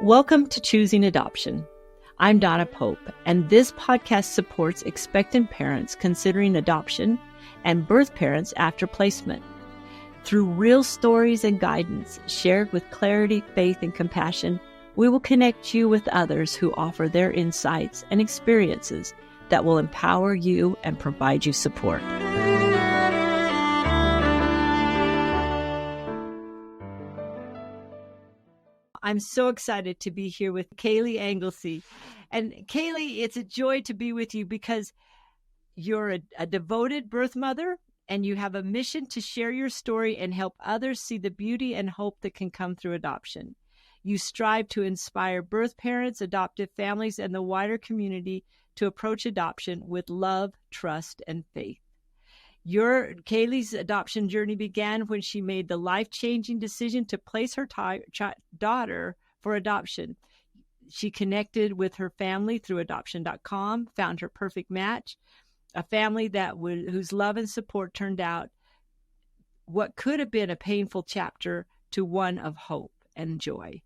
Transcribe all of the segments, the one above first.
Welcome to Choosing Adoption. I'm Donna Pope, and this podcast supports expectant parents considering adoption and birth parents after placement. Through real stories and guidance shared with clarity, faith, and compassion, we will connect you with others who offer their insights and experiences that will empower you and provide you support. I'm so excited to be here with Kaylee Anglesey. And Kaylee, it's a joy to be with you because you're a devoted birth mother and you have a mission to share your story and help others see the beauty and hope that can come through adoption. You strive to inspire birth parents, adoptive families, and the wider community to approach adoption with love, trust, and faith. Kaylee's adoption journey began when she made the life-changing decision to place her daughter for adoption. She connected with her family through adoption.com, found her perfect match, a family whose love and support turned out what could have been a painful chapter to one of hope and joy.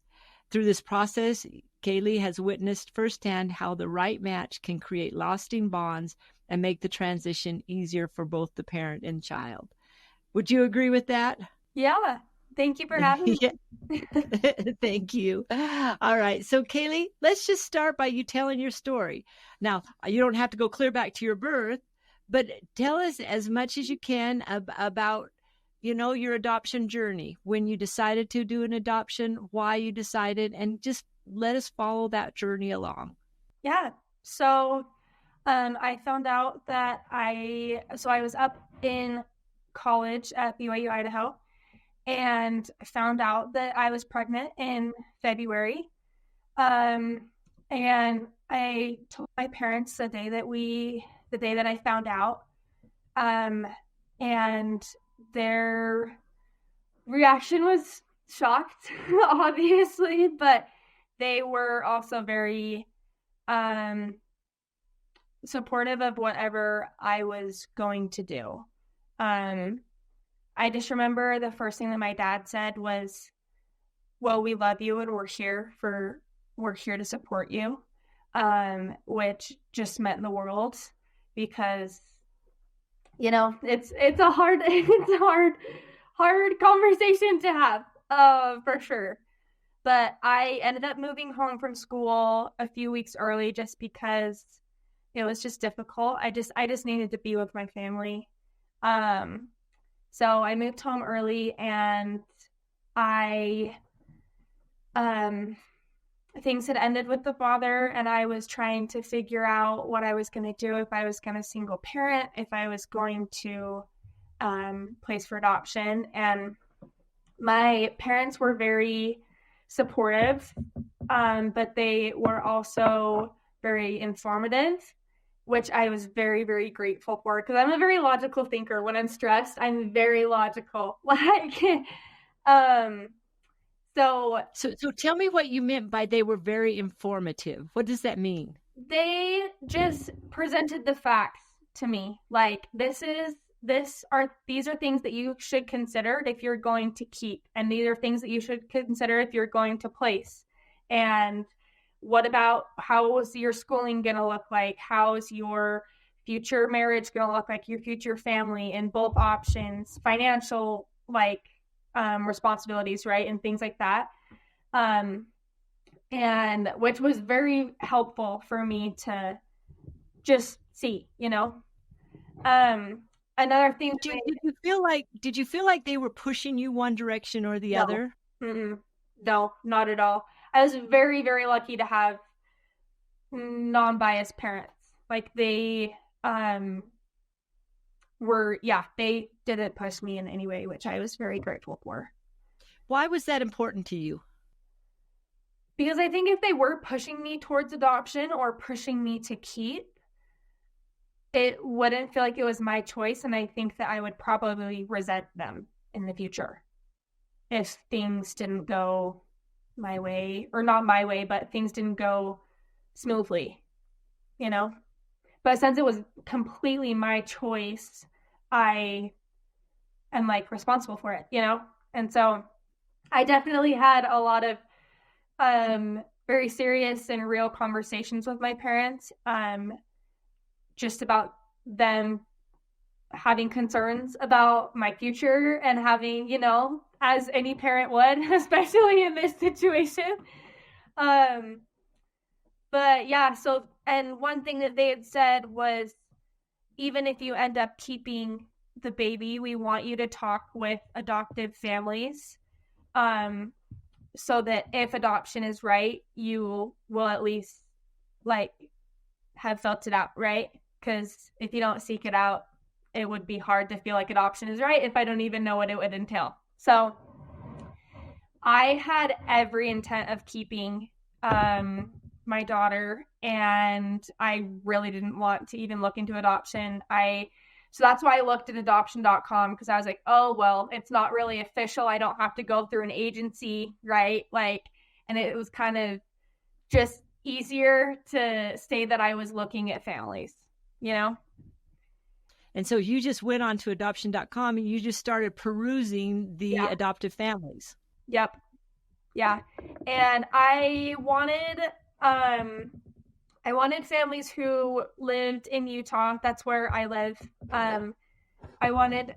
Through this process, Kaylee has witnessed firsthand how the right match can create lasting bonds and make the transition easier for both the parent and child. Would you agree with that? Yeah. Thank you for having me. Thank you. All right. So Kaylee, let's just start by you telling your story. Now, you don't have to go clear back to your birth, but tell us as much as you can about, your adoption journey, when you decided to do an adoption, why you decided, and just let us follow that journey along. Yeah. So I found out that I was up in college at BYU, Idaho, and I found out that I was pregnant in February. And I told my parents the day that I found out. And their reaction was shocked, obviously, but they were also very supportive of whatever I was going to do. I just remember the first thing that my dad said was, well, we love you and we're here to support you, which just meant the world because, it's a hard conversation to have, for sure. But I ended up moving home from school a few weeks early just because it was just difficult. I just needed to be with my family. So I moved home early and things had ended with the father and I was trying to figure out what I was going to do, if I was going to single parent, if I was going to place for adoption. And my parents were very supportive, but they were also very informative, which I was very, very grateful for because I'm a very logical thinker. When I'm stressed, I'm very logical. So tell me what you meant by they were very informative. What does that mean? They just presented the facts to me. Like, these are things that you should consider if you're going to keep, and these are things that you should consider if you're going to place. And what about how is your schooling going to look like? How is your future marriage going to look like? Your future family and both options, financial responsibilities, right? And things like that. And which was very helpful for me to just see, another thing. Did you feel like they were pushing you one direction or the other? No, not at all. I was very, very lucky to have non-biased parents. Like they they didn't push me in any way, which I was very grateful for. Why was that important to you? Because I think if they were pushing me towards adoption or pushing me to keep, it wouldn't feel like it was my choice. And I think that I would probably resent them in the future if things didn't go my way, or not my way, but things didn't go smoothly, But since it was completely my choice, I am responsible for it, And so I definitely had a lot of very serious and real conversations with my parents, just about them having concerns about my future and having, as any parent would, especially in this situation. But yeah, and one thing that they had said was, even if you end up keeping the baby, we want you to talk with adoptive families, so that if adoption is right, you will at least have felt it out, right? Because if you don't seek it out, it would be hard to feel like adoption is right if I don't even know what it would entail. So I had every intent of keeping my daughter, and I really didn't want to even look into adoption. So that's why I looked at adoption.com, because I was like, oh, well, it's not really official. I don't have to go through an agency, right? And it was kind of just easier to say that I was looking at families, And so you just went on to adoption.com and you just started perusing the adoptive families. Yep. Yeah. And I wanted families who lived in Utah. That's where I live. I wanted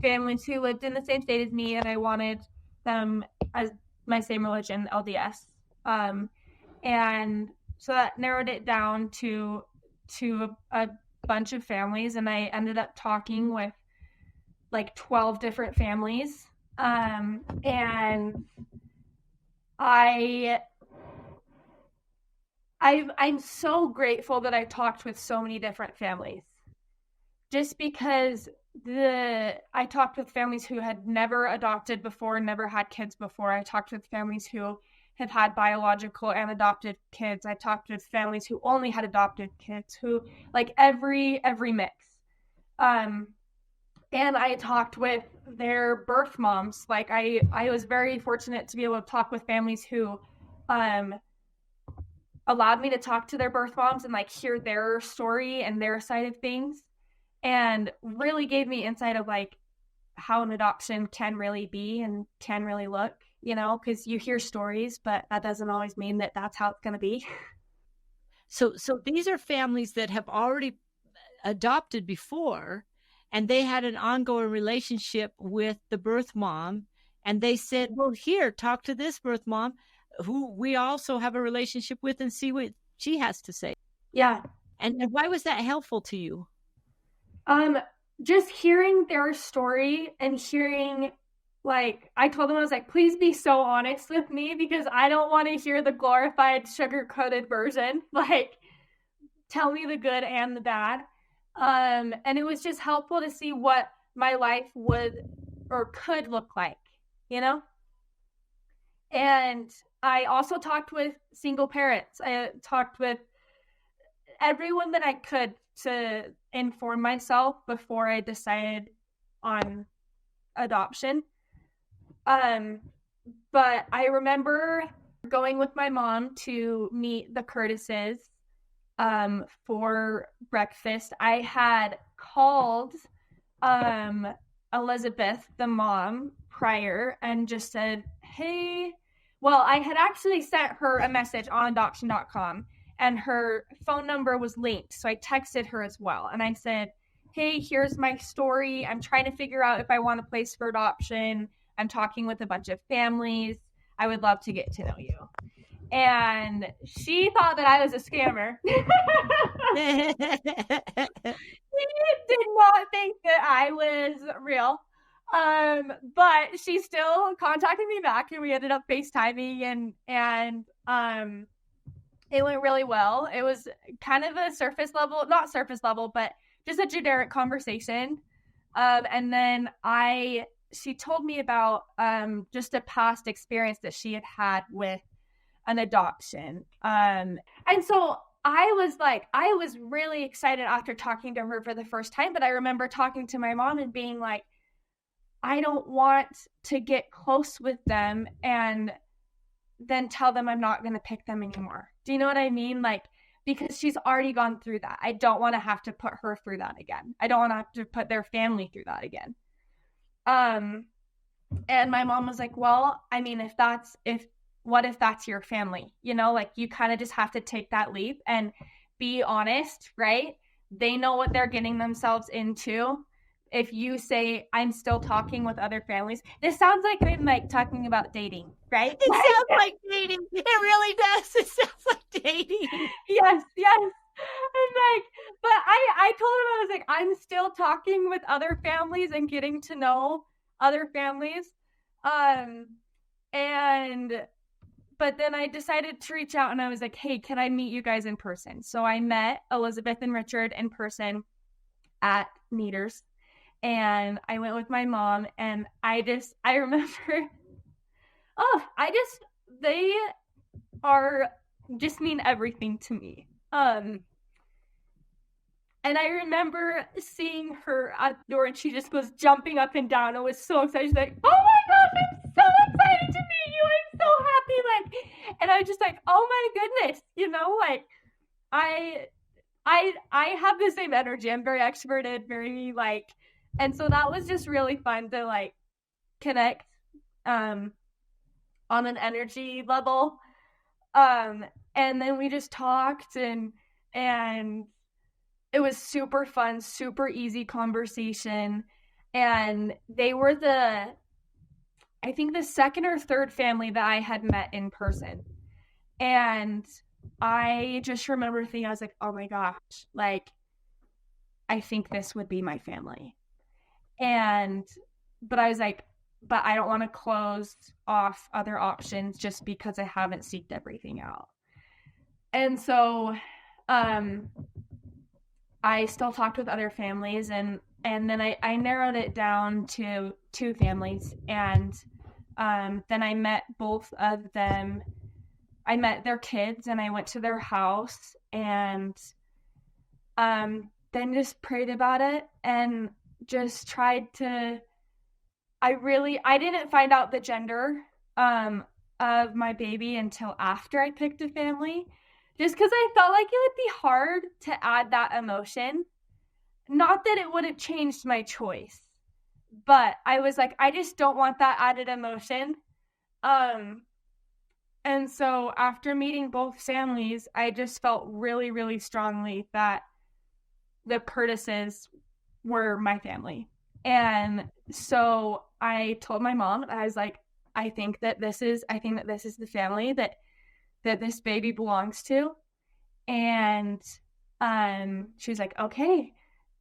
families who lived in the same state as me, and I wanted them as my same religion, LDS. And so that narrowed it down to a bunch of families, and I ended up talking with 12 different families. And I'm so grateful that I talked with so many different families, just because I talked with families who had never adopted before, never had kids before. I talked with families who have had biological and adopted kids. I talked with families who only had adopted kids, who every mix. And I talked with their birth moms. I was very fortunate to be able to talk with families who allowed me to talk to their birth moms and hear their story and their side of things, and really gave me insight of how an adoption can really be and can really look, because you hear stories, but that doesn't always mean that that's how it's going to be. So these are families that have already adopted before, and they had an ongoing relationship with the birth mom, and they said, well, here, talk to this birth mom who we also have a relationship with, and see what she has to say. Yeah. And why was that helpful to you? Just hearing their story and hearing, I told them, I was like, please be so honest with me, because I don't want to hear the glorified sugar-coated version. Tell me the good and the bad. And it was just helpful to see what my life would or could look like, And I also talked with single parents. I talked with everyone that I could to inform myself before I decided on adoption. But I remember going with my mom to meet the Curtises for breakfast. I had called Elizabeth, the mom, prior, and just said, hey, well, I had actually sent her a message on adoption.com, and her phone number was linked. So I texted her as well. And I said, hey, here's my story. I'm trying to figure out if I want a place for adoption. I'm talking with a bunch of families. I would love to get to know you. And she thought that I was a scammer. She did not think that I was real. But she still contacted me back, and we ended up FaceTiming, and it went really well. It was kind of a not surface level, but just a generic conversation. And then she told me about just a past experience that she had had with an adoption. And so I was really excited after talking to her for the first time, but I remember talking to my mom and being like, I don't want to get close with them and then tell them I'm not going to pick them anymore. Do you know what I mean? Because she's already gone through that. I don't want to have to put her through that again. I don't want to have to put their family through that again. And my mom was like, well, I mean, if what if that's your family? You know, like you kind of just have to take that leap and be honest, right? They know what they're getting themselves into. If you say, I'm still talking with other families, this sounds like I'm like talking about dating, right? It sounds like dating. It really does. It sounds like dating. Yes. And like, but I told him, I was like, I'm still talking with other families and getting to know other families. And but then I decided to reach out and I was like, hey, can I meet you guys in person? So I met Elizabeth and Richard in person at Neaters. And I went with my mom, and I remember, they just mean everything to me. And I remember seeing her at the door, and she just was jumping up and down. I was so excited. She's like, oh my gosh, I'm so excited to meet you. I'm so happy. Like, and I was just like, oh my goodness, you know, like I have the same energy. I'm very extroverted, very like, and so that was just really fun to like connect on an energy level. And then we just talked and it was super fun, super easy conversation. And they were I think the second or third family that I had met in person. And I just remember thinking, I was like, oh my gosh, like, I think this would be my family. But I was like, but I don't want to close off other options just because I haven't seeked everything out. And so, I still talked with other families and then I narrowed it down to 2 families. And, then I met both of them. I met their kids and I went to their house and, then just prayed about it and just tried to, I didn't find out the gender, of my baby until after I picked a family, just because I felt like it would be hard to add that emotion. Not that it would have changed my choice, but I was like, I just don't want that added emotion. And so after meeting both families, I just felt really, really strongly that the Curtises were my family. And so I told my mom, I was like, I think that this is the family that this baby belongs to. And she was like, okay.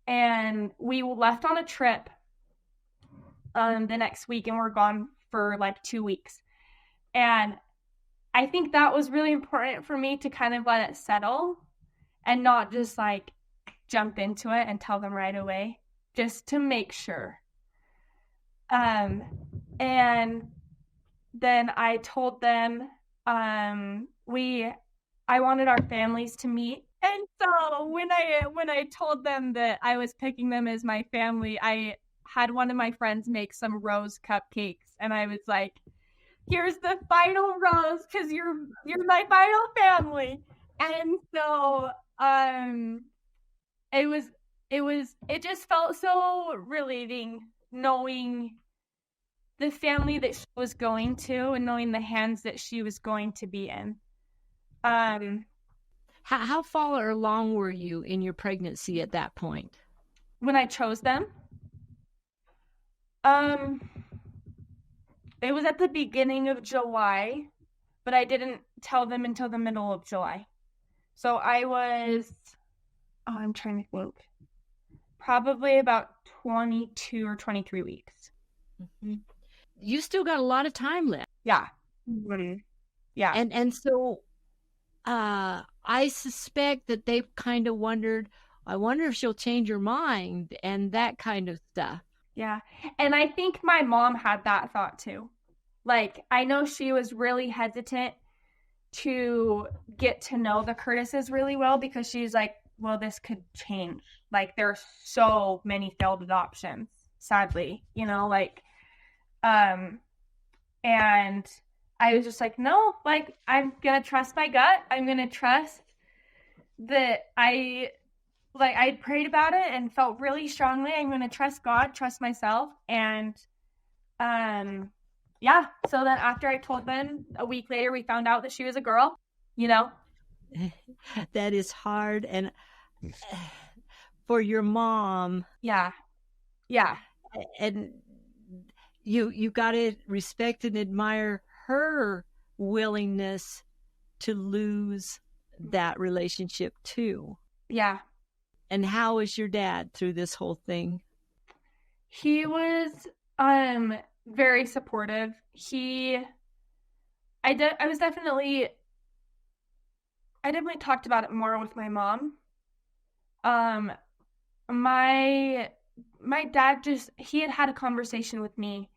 And we left on a trip the next week, and we're gone for like 2 weeks. And I think that was really important for me to kind of let it settle and not just like jump into it and tell them right away, just to make sure. And then I told them I wanted our families to meet. And so when I told them that I was picking them as my family, I had one of my friends make some rose cupcakes, and I was like, here's the final rose because you're my final family. And so it just felt so relieving knowing the family that she was going to and knowing the hands that she was going to be in. How far along were you in your pregnancy at that point? When I chose them? It was at the beginning of July, but I didn't tell them until the middle of July. So I was, I'm trying to think, probably about 22 or 23 weeks. Mm-hmm. You still got a lot of time left. Yeah. Mm-hmm. Yeah. And so I suspect that they've kind of wondered, I wonder if she'll change her mind and that kind of stuff. Yeah. And I think my mom had that thought too. Like, I know she was really hesitant to get to know the Curtises really well because she's like, well, this could change. Like, there are so many failed adoptions, sadly, you know, like, and I was just like, no, like, I'm going to trust my gut. I'm going to trust that I prayed about it and felt really strongly. I'm going to trust God, trust myself. And yeah, so then after I told them, a week later, we found out that she was a girl, you know? That is hard. And for your mom, Yeah. Yeah. and you got to respect and admire her willingness to lose that relationship too. Yeah. And how is your dad through this whole thing? He was very supportive. I was definitely I definitely talked about it more with my mom. Um my dad he had a conversation with me,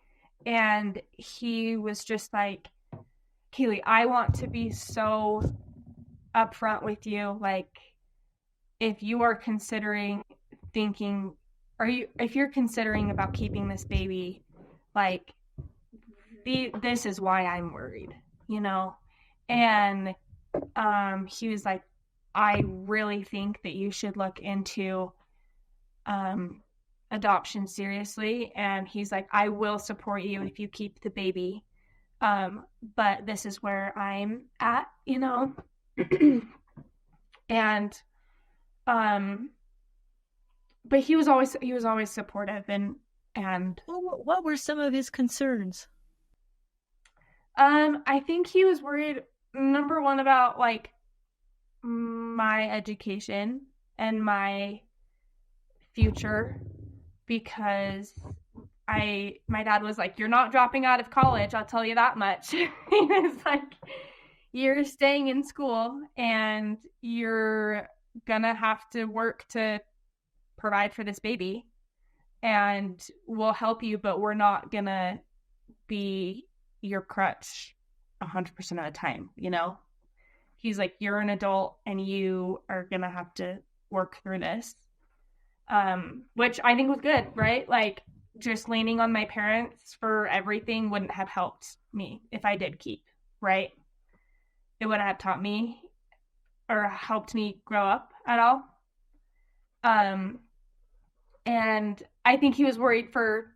and he was just like, Kaylee, I want to be so upfront with you. Like, if you are considering thinking, if you're considering about keeping this baby, like, this is why I'm worried, you know? And he was like, I really think that you should look into adoption seriously. And he's like, I will support you if you keep the baby. But this is where I'm at, you know? And but he was always supportive. And what were some of his concerns? I think he was worried, number one, about like my education and my future, because my dad was like, you're not dropping out of college, I'll tell you that much. He was like, you're staying in school and you're gonna have to work to provide for this baby, and we'll help you, but we're not gonna be your crutch 100% of the time, you know? He's like, you're an adult and you are gonna have to work through this. Which I think was good, right? Like, just leaning on my parents for everything wouldn't have helped me if I did keep, right? It wouldn't have taught me or helped me grow up at all. And I think he was worried for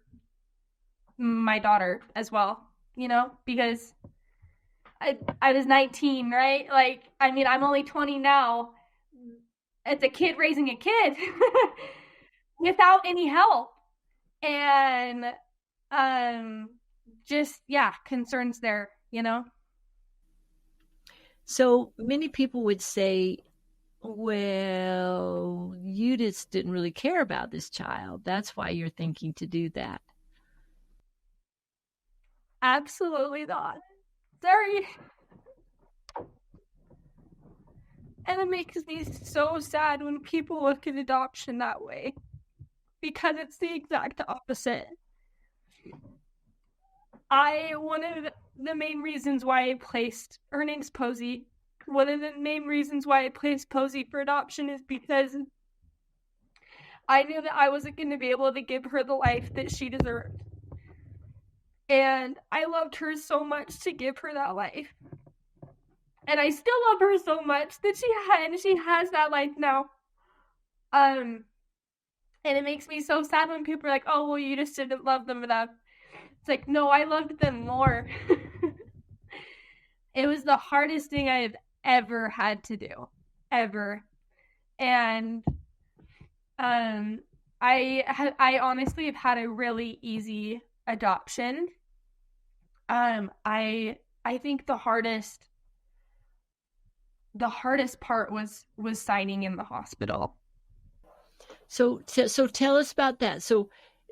my daughter as well, you know, because I was 19, right? Like, I mean, I'm only 20 now. It's a kid raising a kid without any help. And just, yeah, concerns there, you know? So many people would say, well, you just didn't really care about this child. That's why you're thinking to do that. Absolutely not. Sorry. And it makes me so sad when people look at adoption that way, because it's the exact opposite. One of the main reasons why I placed Posey for adoption is because I knew that I wasn't going to be able to give her the life that she deserved. And I loved her so much to give her that life. And I still love her so much that she has that life now. And it makes me so sad when people are like, oh, well, you just didn't love them enough. It's like, no, I loved them more. It was the hardest thing I have ever had to do. Ever. And I honestly have had a really easy adoption. I think the hardest part was signing in the hospital. So tell us about that. So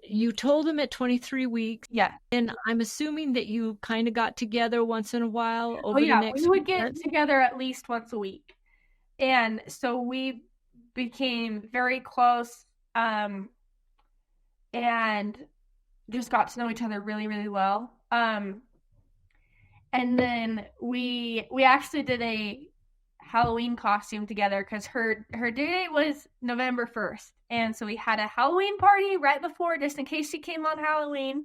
you told them at 23 weeks. Yeah. And I'm assuming that you kind of got together once in a while over the next we would get together at least once a week. And so we became very close, and just got to know each other really, really well. And then we actually did a Halloween costume together, because her due date was November 1st. And so we had a Halloween party right before, just in case she came on Halloween.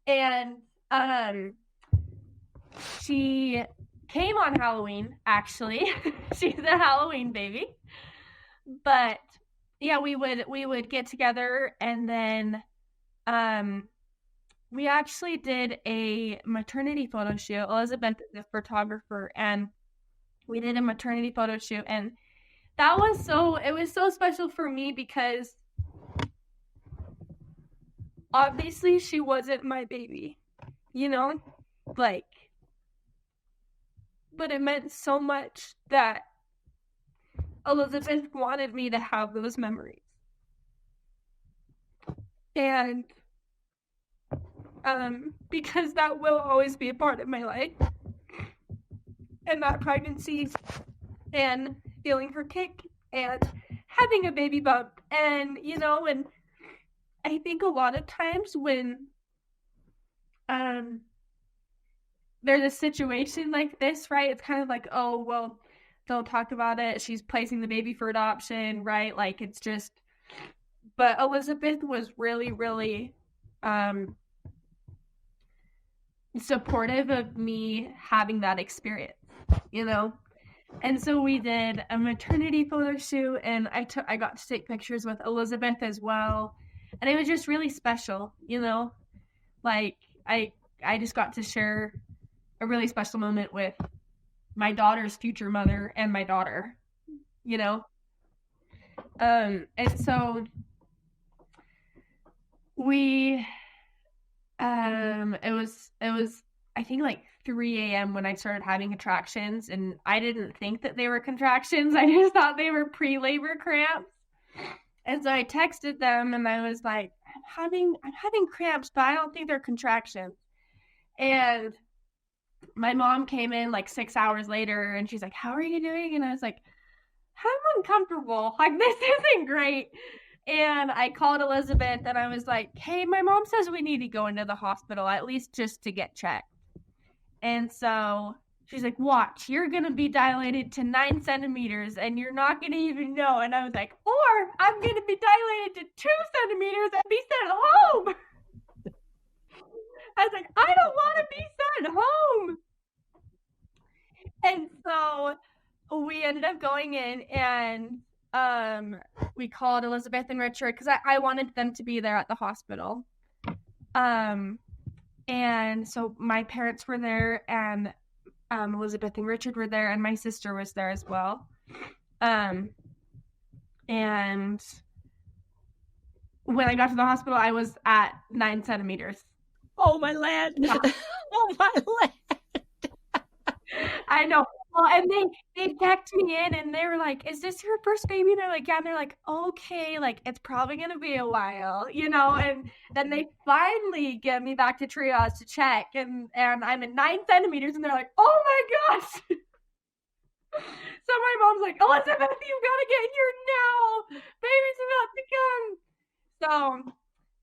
And she came on Halloween, actually. She's a Halloween baby. But yeah, we would get together, and then we actually did a maternity photo shoot. Elizabeth is a photographer, and we did a maternity photo shoot, and it was so special for me because obviously she wasn't my baby, you know, like, but it meant so much that Elizabeth wanted me to have those memories. And because that will always be a part of my life, and that pregnancy and feeling her kick and having a baby bump, and and I think a lot of times when there's a situation like this, right, it's kind of like, oh, well, don't talk about it, she's placing the baby for adoption, right? Like, it's just, but Elizabeth was really, really supportive of me having that experience, and so we did a maternity photo shoot, and I got to take pictures with Elizabeth as well, and it was just really special, like I just got to share a really special moment with my daughter's future mother and my daughter, and so we it was I think like 3 a.m. when I started having contractions, and I didn't think that they were contractions. I just thought they were pre-labor cramps. And so I texted them and I was like, I'm having cramps, but I don't think they're contractions. And my mom came in like 6 hours later and she's like, how are you doing? And I was like, I'm uncomfortable. Like, this isn't great. And I called Elizabeth and I was like, hey, my mom says we need to go into the hospital, at least just to get checked. And so she's like, watch, you're going to be dilated to 9 centimeters and you're not going to even know. And I was like, or I'm going to be dilated to 2 centimeters and be sent home. I was like, I don't want to be sent home. And so we ended up going in and we called Elizabeth and Richard because I wanted them to be there at the hospital. And so my parents were there, and Elizabeth and Richard were there, and my sister was there as well. And when I got to the hospital, I was at 9 centimeters. Oh, my land. Yeah. Oh, my land. I know. Well, and they checked me in and they were like, is this your first baby? And they're like, yeah. And they're like, okay, like, it's probably going to be a while, and then they finally get me back to triage to check. And I'm at 9 centimeters and they're like, oh my gosh. So my mom's like, Elizabeth, you've got to get here now. Baby's about to come. So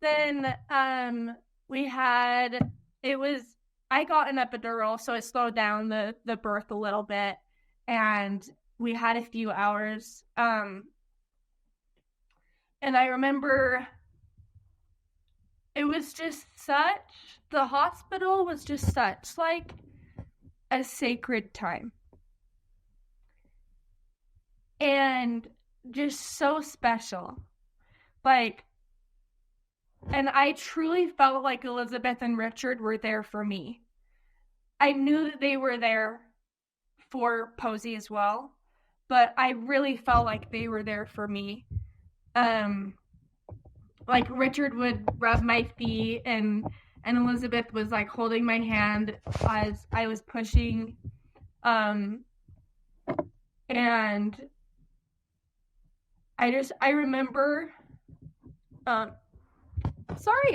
then I got an epidural, so it slowed down the birth a little bit, and we had a few hours. And I remember it was just the hospital was just such like a sacred time. And just so special. Like, and I truly felt like Elizabeth and Richard were there for me. I knew that they were there for Posey as well, but I really felt like they were there for me. Like Richard would rub my feet and Elizabeth was like holding my hand as I was pushing. And I remember, sorry,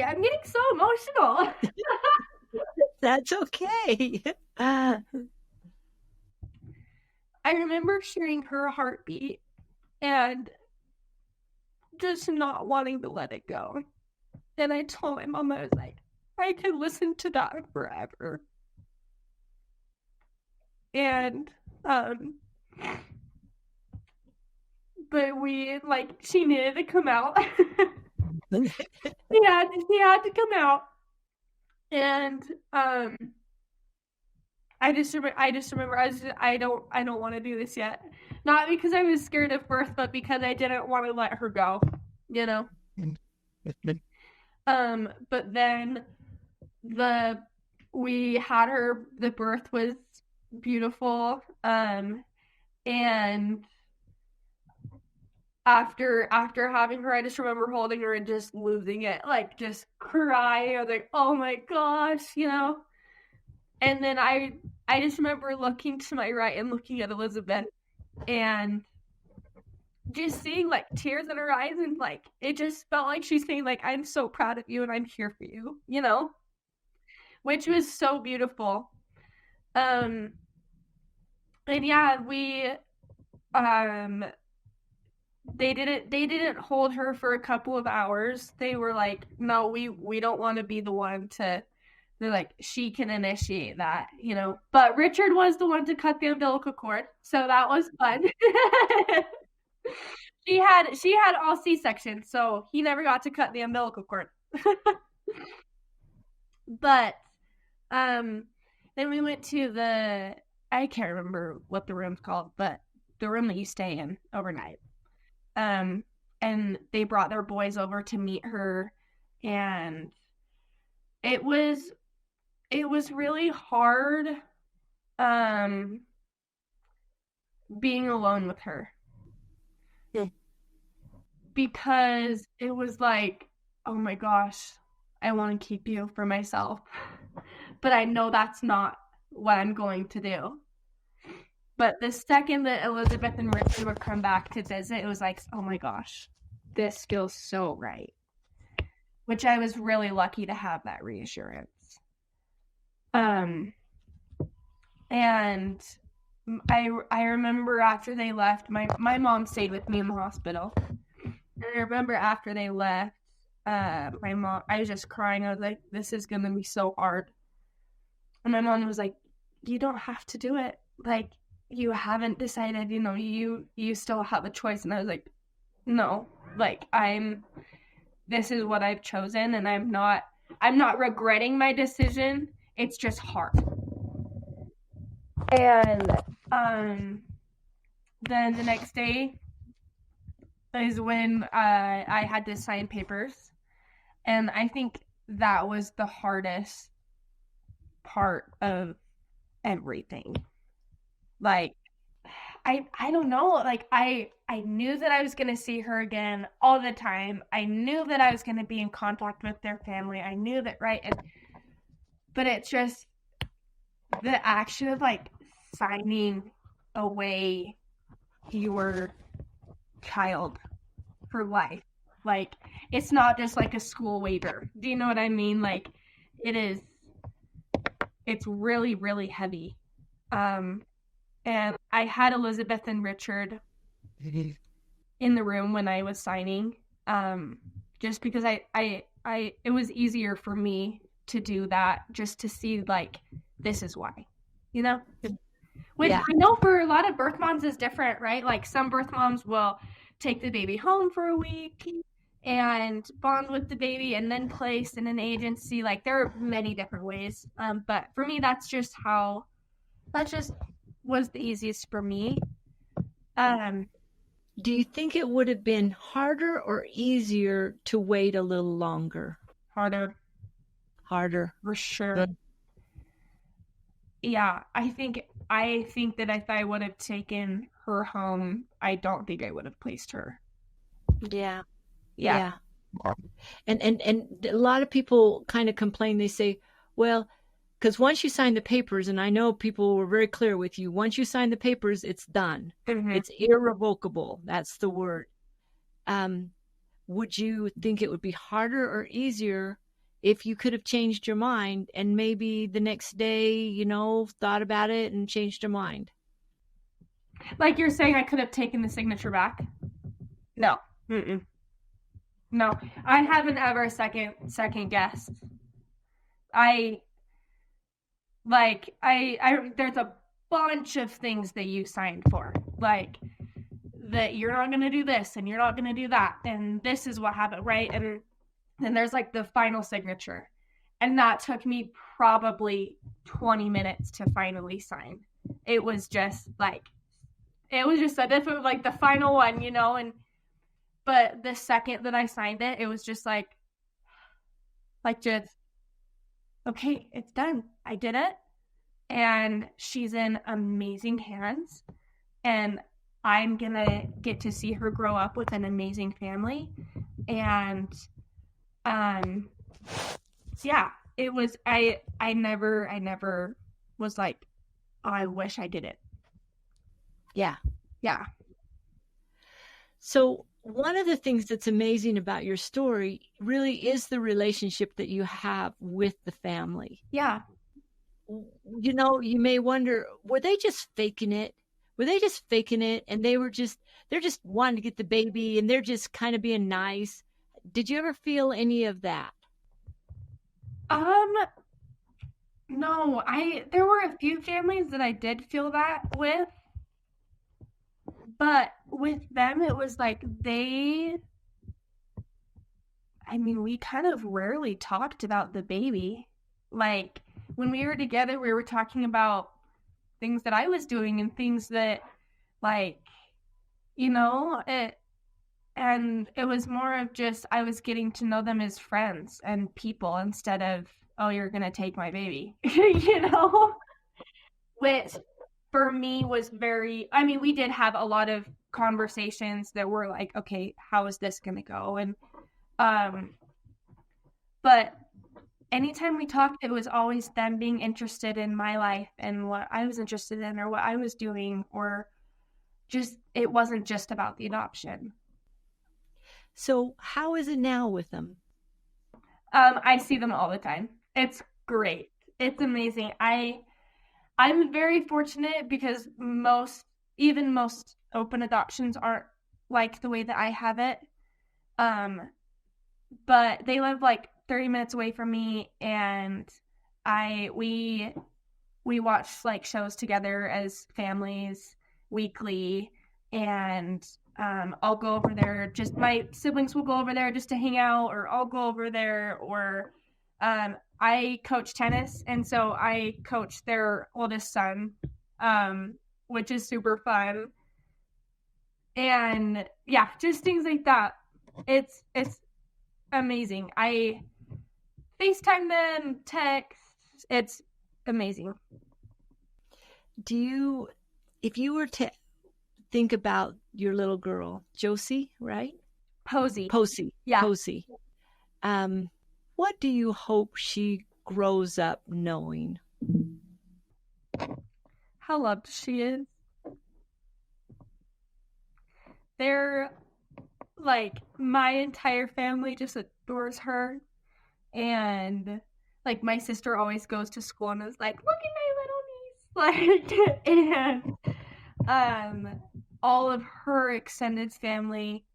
I'm getting so emotional. That's okay. I remember hearing her heartbeat and just not wanting to let it go. And I told my mom, I was like, I could listen to that forever. And, but she needed to come out. She had to come out. And I just remember I don't want to do this yet. Not because I was scared of birth, but because I didn't want to let her go, But then we had her, the birth was beautiful. And after having her, I just remember holding her and just losing it, like just crying. I was like, oh my gosh, you know. And then I just remember looking to my right and looking at Elizabeth and just seeing like tears in her eyes, and like it just felt like she's saying like, I'm so proud of you and I'm here for you, you know, which was so beautiful. And yeah, we they didn't hold her for a couple of hours. They were like, no, we don't want to be the one to, they're like, she can initiate that, you know. But Richard was the one to cut the umbilical cord, so that was fun. she had all C-section, so he never got to cut the umbilical cord. But then we went to the, I can't remember what the room's called, but the room that you stay in overnight. And they brought their boys over to meet her, and it was really hard being alone with her. Yeah. Because it was like, oh my gosh, I want to keep you for myself, but I know that's not what I'm going to do. But the second that Elizabeth and Richard would come back to visit, it was like, oh my gosh, this feels so right. Which I was really lucky to have that reassurance. And I remember after they left, my mom stayed with me in the hospital. And I remember after they left, my mom, I was just crying. I was like, this is going to be so hard. And my mom was like, you don't have to do it. Like, you haven't decided, you know, you still have a choice. And I was like, no, like, this is what I've chosen, and I'm not regretting my decision. It's just hard. And then the next day is when I had to sign papers, and I think that was the hardest part of everything. Like, I don't know, like I knew that I was going to see her again all the time. I knew that I was going to be in contact with their family. I knew that, right? But it's just the action of like signing away your child for life. Like, it's not just like a school waiver. Do you know what I mean? Like, it's really, really heavy. And I had Elizabeth and Richard in the room when I was signing, just because it was easier for me to do that, just to see like, this is why, you know? Which I know for a lot of birth moms is different, right? Like, some birth moms will take the baby home for a week and bond with the baby and then place in an agency. Like, there are many different ways. But for me, that just was the easiest for me. Do you think it would have been harder or easier to wait a little longer? Harder. For sure. Good. Yeah, I think that if I would have taken her home, I don't think I would have placed her. Yeah. And a lot of people kind of complain. They say, well, because once you sign the papers, and I know people were very clear with you, once you sign the papers, it's done. Mm-hmm. It's irrevocable. That's the word. Would you think it would be harder or easier if you could have changed your mind and maybe the next day, you know, thought about it and changed your mind? Like you're saying, I could have taken the signature back? No. Mm-mm. No, I haven't ever second guessed. There's a bunch of things that you signed for, like that you're not going to do this and you're not going to do that, and this is what happened, right? And then there's like the final signature, and that took me probably 20 minutes to finally sign. It was just a different, like the final one, you know, but the second that I signed it, it was just like just okay, it's done. I did it. And she's in amazing hands. And I'm going to get to see her grow up with an amazing family. And yeah, it was, I never was like, oh, I wish I did it. Yeah. Yeah. So one of the things that's amazing about your story really is the relationship that you have with the family. Yeah. You know, you may wonder, were they just faking it? Were they just faking it? And they're just wanting to get the baby and they're just kind of being nice. Did you ever feel any of that? No, there were a few families that I did feel that with, but with them, it was like we kind of rarely talked about the baby. Like, when we were together, we were talking about things that I was doing and things that, like, and it was more of just, I was getting to know them as friends and people instead of, oh, you're going to take my baby, which for me was we did have a lot of conversations that were like, okay, how is this going to go? And, but anytime we talked, it was always them being interested in my life and what I was interested in or what I was doing, or just, it wasn't just about the adoption. So how is it now with them? I see them all the time. It's great. It's amazing. I'm very fortunate because most open adoptions aren't like the way that I have it. But they live like 30 minutes away from me, and we watch like shows together as families weekly, and I'll go over there. Just my siblings will go over there just to hang out, or I'll go over there, or I coach tennis, and so I coach their oldest son, which is super fun. And yeah, just things like that. It's amazing. I FaceTime them, text. It's amazing. If you were to think about your little girl, Josie, right? Posey. Yeah. Posey. What do you hope she grows up knowing? How loved she is. They're like, my entire family just adores her. And like, my sister always goes to school and is like, look at my little niece. Like, and all of her extended family,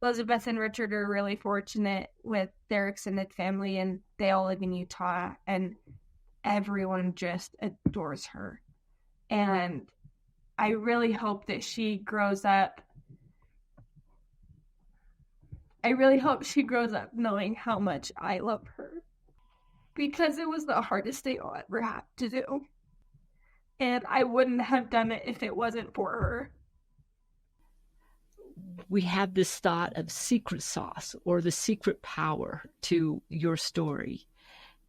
Elizabeth and Richard are really fortunate with their extended family, and they all live in Utah, and everyone just adores her. And I really hope that she grows up. I really hope she grows up knowing how much I love her, because it was the hardest thing I'll ever have to do. And I wouldn't have done it if it wasn't for her. We have this thought of secret sauce or the secret power to your story.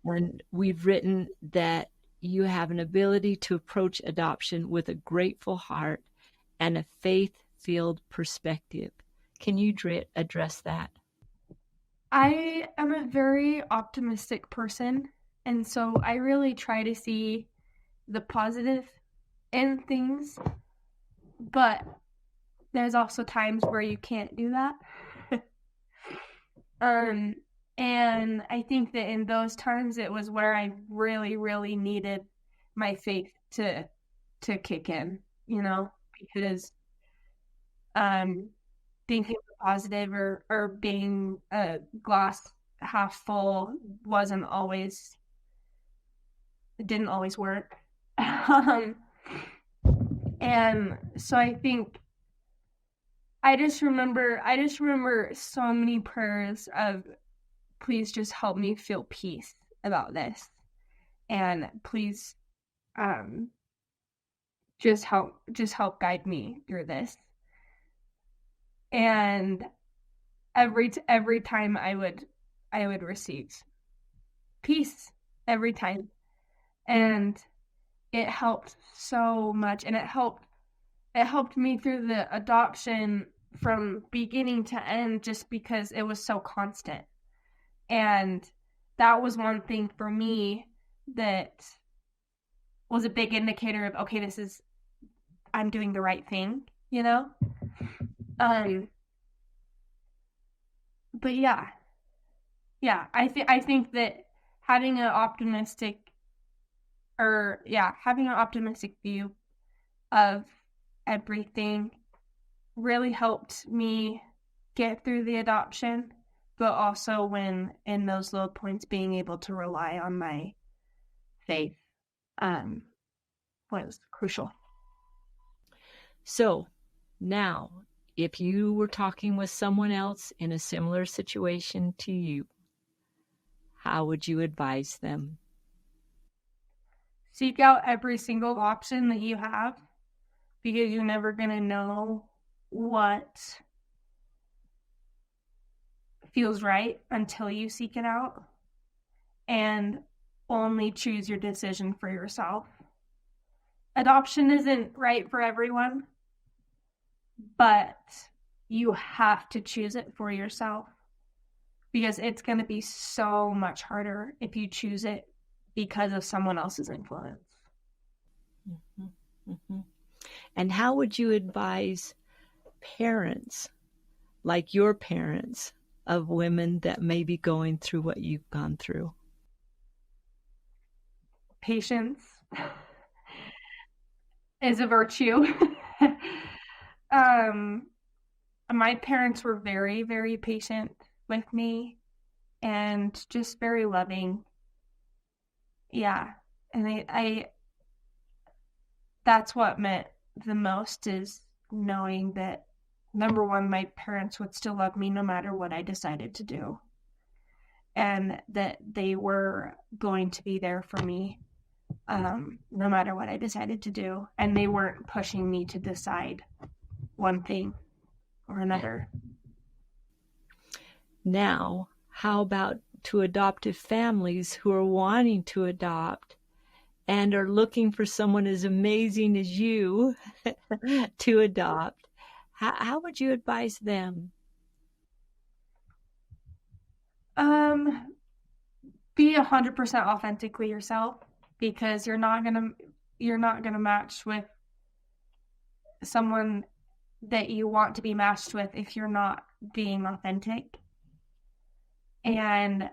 And we've written that you have an ability to approach adoption with a grateful heart and a faith-filled perspective. Can you address that? I am a very optimistic person, and so I really try to see the positive in things, but there's also times where you can't do that. And I think that in those times, it was where I really, really needed my faith to kick in, because thinking positive or being a glass half full didn't always work. And so I think I just remember so many prayers of, please just help me feel peace about this, and please just help guide me through this. And every time I would receive peace, every time. And it helped so much. And it helped me through the adoption from beginning to end, just because it was so constant. And that was one thing for me that was a big indicator of, okay, I'm doing the right thing, you know? But yeah, I think that having an optimistic view of everything really helped me get through the adoption, but also when in those low points, being able to rely on my faith was crucial. So now, if you were talking with someone else in a similar situation to you, how would you advise them? Seek out every single option that you have, because you're never going to know what feels right until you seek it out, and only choose your decision for yourself. Adoption isn't right for everyone, but you have to choose it for yourself, because it's going to be so much harder if you choose it because of someone else's influence. Mm-hmm. Mm-hmm. And how would you advise parents, like your parents, of women that may be going through what you've gone through? Patience is a virtue. My parents were very, very patient with me and just very loving. Yeah. And I that's what meant the most, is knowing that, number one, my parents would still love me no matter what I decided to do, and that they were going to be there for me no matter what I decided to do, and they weren't pushing me to decide one thing or another. Now, how about to adoptive families who are wanting to adopt and are looking for someone as amazing as you to adopt? How would you advise them? Be 100% authentically yourself, because you're not gonna match with someone that you want to be matched with if you're not being authentic. And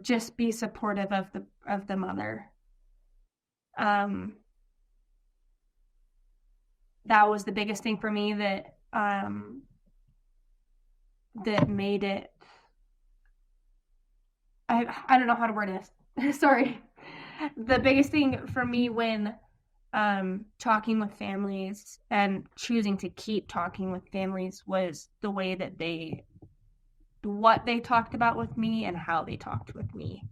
just be supportive of the mother. That was the biggest thing for me that made it. I don't know how to word this. Sorry. The biggest thing for me when talking with families and choosing to keep talking with families was the way that what they talked about with me and how they talked with me.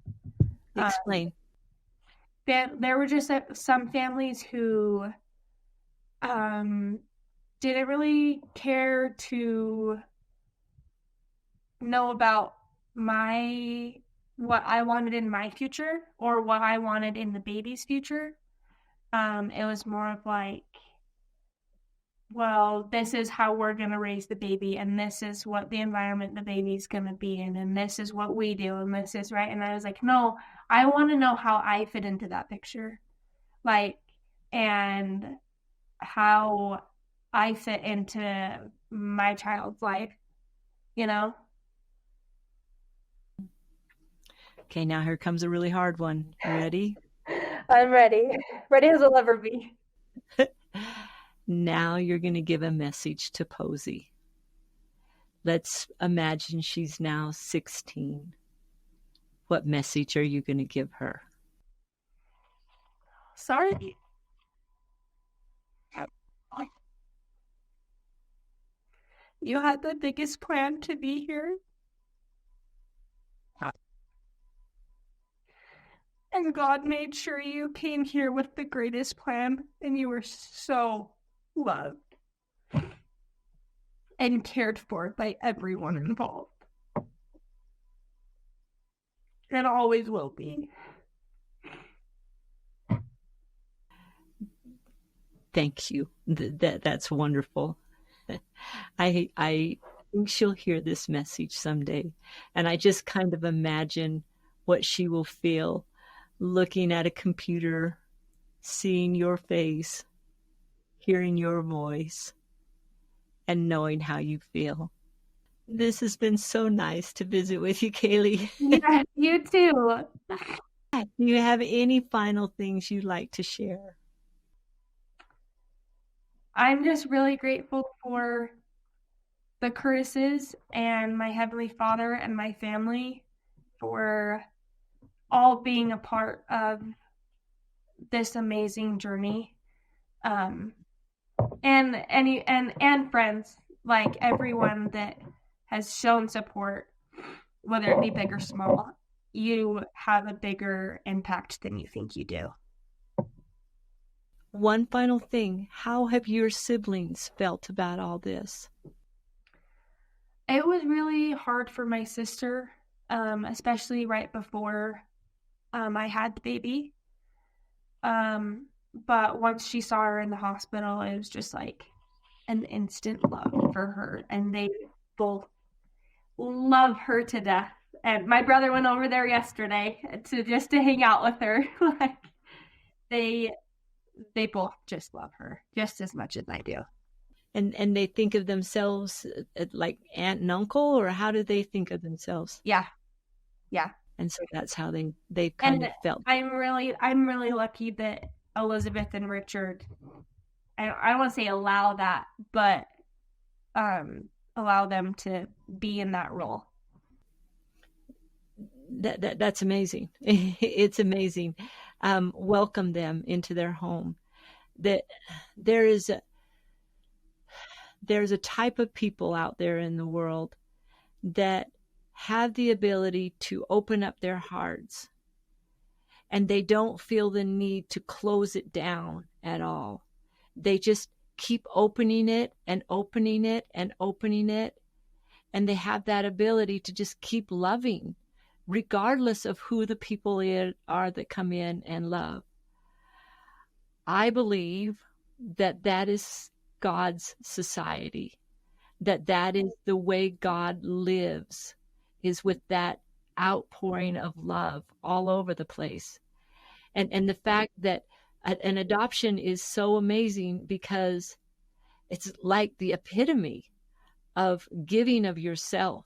Explain. There were just some families who didn't really care to know about what I wanted in my future or what I wanted in the baby's future. It was more of like, well, this is how we're going to raise the baby, and this is what the environment the baby's going to be in, and this is what we do, and this is right. And I was like, no, I want to know how I fit into that picture, like, and how I fit into my child's life, you know? Okay, now here comes a really hard one. You ready? I'm ready. Ready as I'll ever be. Now you're going to give a message to Posey. Let's imagine she's now 16. What message are you going to give her? Sorry. You had the biggest plan to be here. And God made sure you came here with the greatest plan, and you were so loved and cared for by everyone involved. And always will be. Thank you. That's wonderful. I think she'll hear this message someday. And I just kind of imagine what she will feel looking at a computer, seeing your face, hearing your voice, and knowing how you feel. This has been so nice to visit with you, Kaylee. Yeah, you too. Do you have any final things you'd like to share? I'm just really grateful for the Curtises and my Heavenly Father and my family for all being a part of this amazing journey. And friends, like everyone that has shown support, whether it be big or small. You have a bigger impact than you think you do. One final thing. How have your siblings felt about all this? It was really hard for my sister, especially right before I had the baby. But once she saw her in the hospital, it was just like an instant love for her. And they both love her to death. And my brother went over there yesterday to hang out with her. Like they both just love her just as much as I do. And they think of themselves like aunt and uncle, or how do they think of themselves? Yeah. And so that's how they kind of felt. I'm really lucky that Elizabeth and Richard, I don't want to say allow that, but allow them to be in that role. That's amazing. It's amazing. Welcome them into their home. That there's a type of people out there in the world that have the ability to open up their hearts, and they don't feel the need to close it down at all. They just keep opening it and opening it and opening it, and they have that ability to just keep loving, regardless of who the people are that come in and love. I believe that is God's society, that is the way God lives, is with that outpouring of love all over the place. And the fact that an adoption is so amazing because it's like the epitome of giving of yourself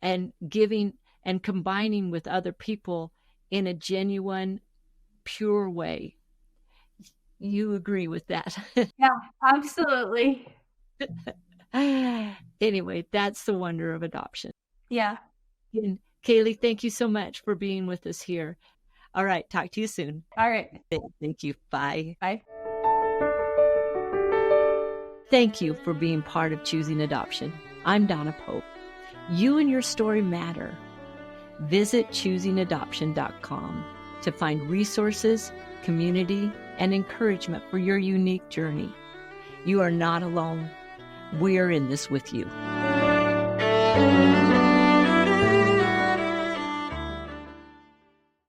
and giving and combining with other people in a genuine, pure way. You agree with that? Yeah, absolutely. Anyway, that's the wonder of adoption. Yeah. And Kaylee, thank you so much for being with us here. All right. Talk to you soon. All right. Thank you. Bye. Bye. Thank you for being part of Choosing Adoption. I'm Donna Pope. You and your story matter. Visit choosingadoption.com to find resources, community, and encouragement for your unique journey. You are not alone. We're in this with you.